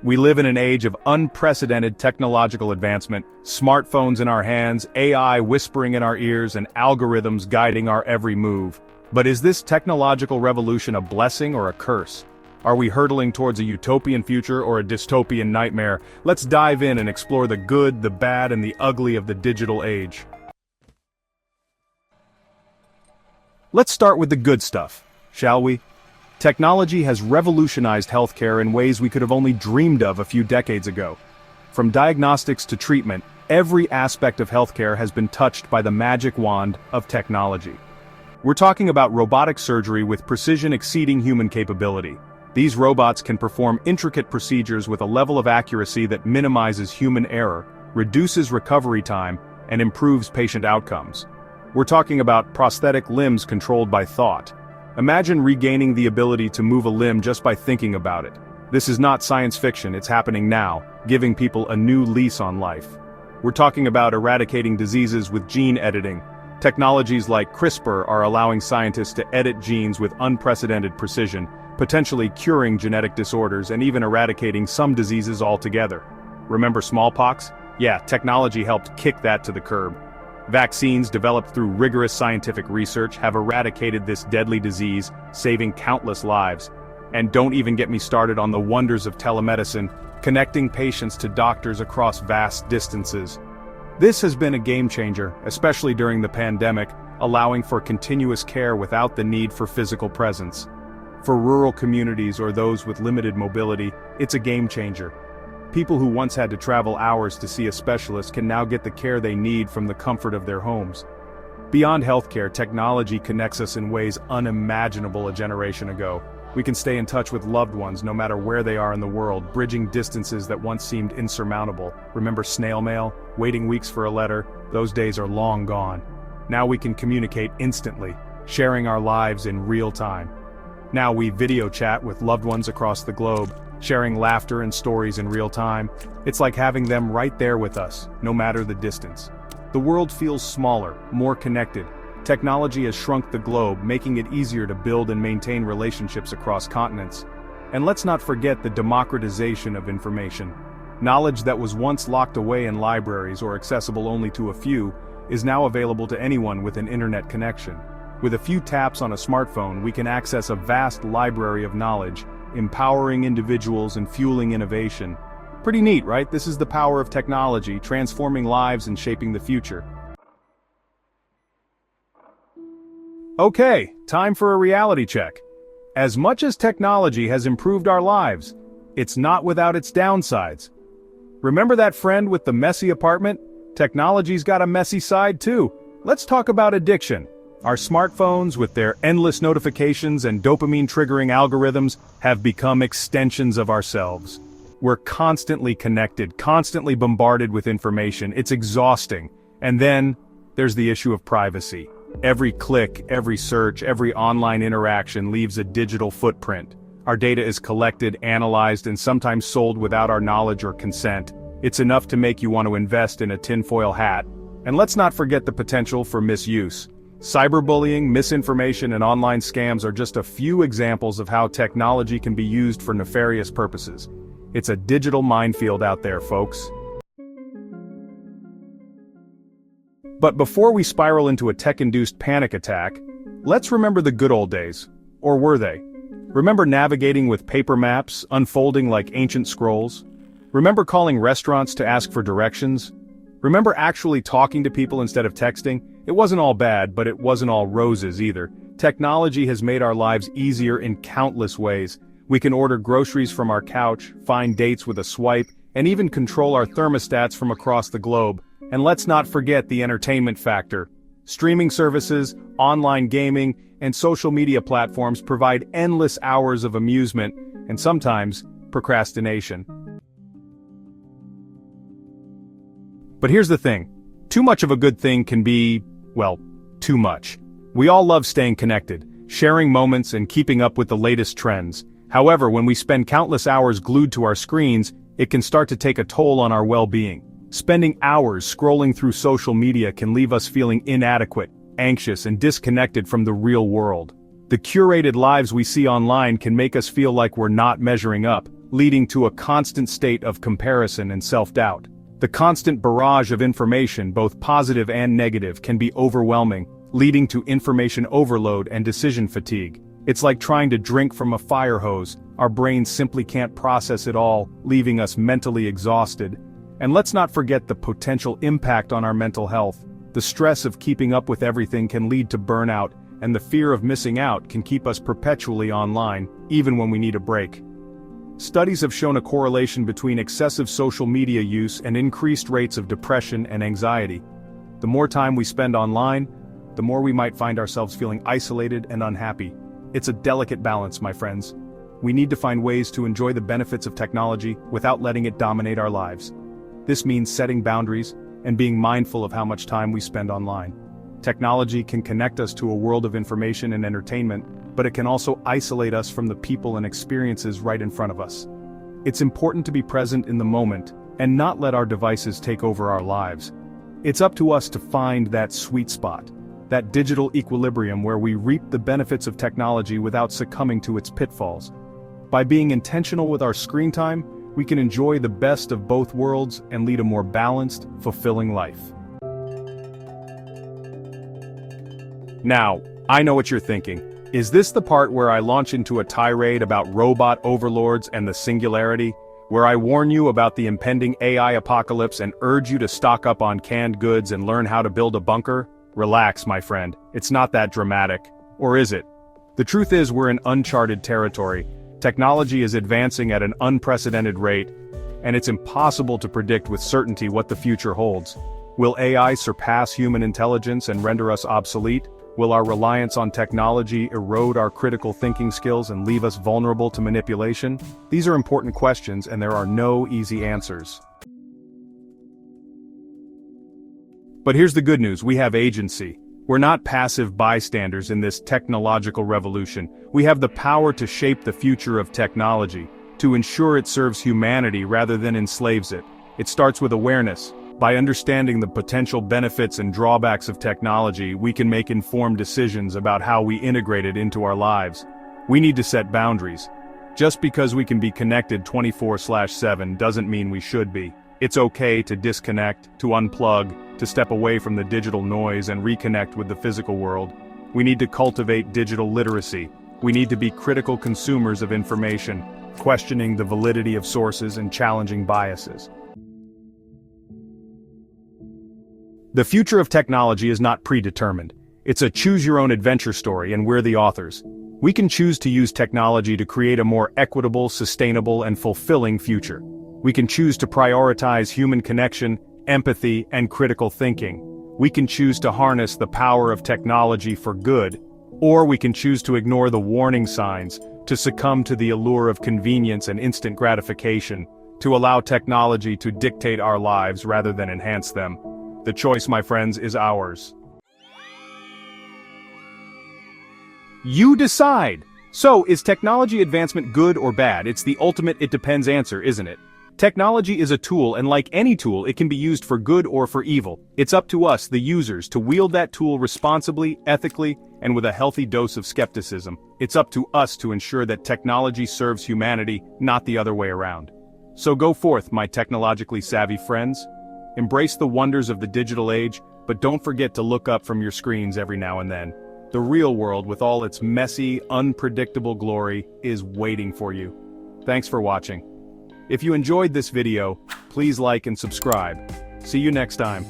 We live in an age of unprecedented technological advancement, smartphones in our hands, AI whispering in our ears, and algorithms guiding our every move. But is this technological revolution a blessing or a curse? Are we hurtling towards a utopian future or a dystopian nightmare? Let's dive in and explore the good, the bad, and the ugly of the digital age. Let's start with the good stuff, shall we? Technology has revolutionized healthcare in ways we could have only dreamed of a few decades ago. From diagnostics to treatment, every aspect of healthcare has been touched by the magic wand of technology. We're talking about robotic surgery with precision exceeding human capability. These robots can perform intricate procedures with a level of accuracy that minimizes human error, reduces recovery time, and improves patient outcomes. We're talking about prosthetic limbs controlled by thought. Imagine regaining the ability to move a limb just by thinking about it. This is not science fiction, it's happening now, giving people a new lease on life. We're talking about eradicating diseases with gene editing. Technologies like CRISPR are allowing scientists to edit genes with unprecedented precision, potentially curing genetic disorders and even eradicating some diseases altogether. Remember smallpox? Yeah, technology helped kick that to the curb. Vaccines developed through rigorous scientific research have eradicated this deadly disease, saving countless lives. And don't even get me started on the wonders of telemedicine, connecting patients to doctors across vast distances. This has been a game changer, especially during the pandemic, allowing for continuous care without the need for physical presence. For rural communities or those with limited mobility, it's a game changer. People who once had to travel hours to see a specialist can now get the care they need from the comfort of their homes. Beyond healthcare, technology connects us in ways unimaginable a generation ago. We can stay in touch with loved ones no matter where they are in the world, bridging distances that once seemed insurmountable. Remember snail mail? Waiting weeks for a letter? Those days are long gone. Now we can communicate instantly, sharing our lives in real time. Now we video chat with loved ones across the globe, sharing laughter and stories in real time. It's like having them right there with us, no matter the distance. The world feels smaller, more connected. Technology has shrunk the globe, making it easier to build and maintain relationships across continents. And let's not forget the democratization of information. Knowledge that was once locked away in libraries or accessible only to a few, is now available to anyone with an internet connection. With a few taps on a smartphone, we can access a vast library of knowledge, empowering individuals and fueling innovation. Pretty neat, right? This is the power of technology, transforming lives and shaping the future. Okay, time for a reality check. As much as technology has improved our lives, it's not without its downsides. Remember that friend with the messy apartment? Technology's got a messy side too. Let's talk about addiction. Our smartphones, with their endless notifications and dopamine-triggering algorithms, have become extensions of ourselves. We're constantly connected, constantly bombarded with information. It's exhausting. And then, there's the issue of privacy. Every click, every search, every online interaction leaves a digital footprint. Our data is collected, analyzed, and sometimes sold without our knowledge or consent. It's enough to make you want to invest in a tinfoil hat. And let's not forget the potential for misuse. Cyberbullying, misinformation, and online scams are just a few examples of how technology can be used for nefarious purposes. It's a digital minefield out there, folks. But before we spiral into a tech-induced panic attack, let's remember the good old days. Or were they? Remember navigating with paper maps, unfolding like ancient scrolls? Remember calling restaurants to ask for directions? Remember actually talking to people instead of texting? It wasn't all bad, but it wasn't all roses either. Technology has made our lives easier in countless ways. We can order groceries from our couch, find dates with a swipe, and even control our thermostats from across the globe. And let's not forget the entertainment factor. Streaming services, online gaming, and social media platforms provide endless hours of amusement, and sometimes, procrastination. But here's the thing. Too much of a good thing can be, well, too much. We all love staying connected, sharing moments and keeping up with the latest trends. However, when we spend countless hours glued to our screens, it can start to take a toll on our well-being. Spending hours scrolling through social media can leave us feeling inadequate, anxious, and disconnected from the real world. The curated lives we see online can make us feel like we're not measuring up, leading to a constant state of comparison and self-doubt. The constant barrage of information, both positive and negative, can be overwhelming, leading to information overload and decision fatigue. It's like trying to drink from a fire hose. Our brains simply can't process it all, leaving us mentally exhausted. And let's not forget the potential impact on our mental health. The stress of keeping up with everything can lead to burnout, and the fear of missing out can keep us perpetually online, even when we need a break. Studies have shown a correlation between excessive social media use and increased rates of depression and anxiety. The more time we spend online, the more we might find ourselves feeling isolated and unhappy. It's a delicate balance, my friends. We need to find ways to enjoy the benefits of technology without letting it dominate our lives. This means setting boundaries and being mindful of how much time we spend online. Technology can connect us to a world of information and entertainment, but it can also isolate us from the people and experiences right in front of us. It's important to be present in the moment and not let our devices take over our lives. It's up to us to find that sweet spot, that digital equilibrium where we reap the benefits of technology without succumbing to its pitfalls. By being intentional with our screen time, we can enjoy the best of both worlds and lead a more balanced, fulfilling life. Now, I know what you're thinking. Is this the part where I launch into a tirade about robot overlords and the singularity? Where I warn you about the impending AI apocalypse and urge you to stock up on canned goods and learn how to build a bunker? Relax, my friend, it's not that dramatic. Or is it? The truth is, we're in uncharted territory. Technology is advancing at an unprecedented rate, and it's impossible to predict with certainty what the future holds. Will AI surpass human intelligence and render us obsolete? Will our reliance on technology erode our critical thinking skills and leave us vulnerable to manipulation? These are important questions, and there are no easy answers. But here's the good news: we have agency. We're not passive bystanders in this technological revolution. We have the power to shape the future of technology, to ensure it serves humanity rather than enslaves it. It starts with awareness. By understanding the potential benefits and drawbacks of technology, we can make informed decisions about how we integrate it into our lives. We need to set boundaries. Just because we can be connected 24/7 doesn't mean we should be. It's okay to disconnect, to unplug, to step away from the digital noise and reconnect with the physical world. We need to cultivate digital literacy. We need to be critical consumers of information, questioning the validity of sources and challenging biases. The future of technology is not predetermined. It's a choose-your-own-adventure story, and we're the authors. We can choose to use technology to create a more equitable, sustainable, and fulfilling future. We can choose to prioritize human connection, empathy, and critical thinking. We can choose to harness the power of technology for good, or we can choose to ignore the warning signs, to succumb to the allure of convenience and instant gratification, to allow technology to dictate our lives rather than enhance them. The choice, my friends, is ours. You decide! So, is technology advancement good or bad? It's the ultimate "it depends" answer, isn't it? Technology is a tool, and like any tool, it can be used for good or for evil. It's up to us, the users, to wield that tool responsibly, ethically, and with a healthy dose of skepticism. It's up to us to ensure that technology serves humanity, not the other way around. So go forth, my technologically savvy friends. Embrace the wonders of the digital age, but don't forget to look up from your screens every now and then. The real world, with all its messy, unpredictable glory, is waiting for you. Thanks for watching. If you enjoyed this video, please like and subscribe. See you next time.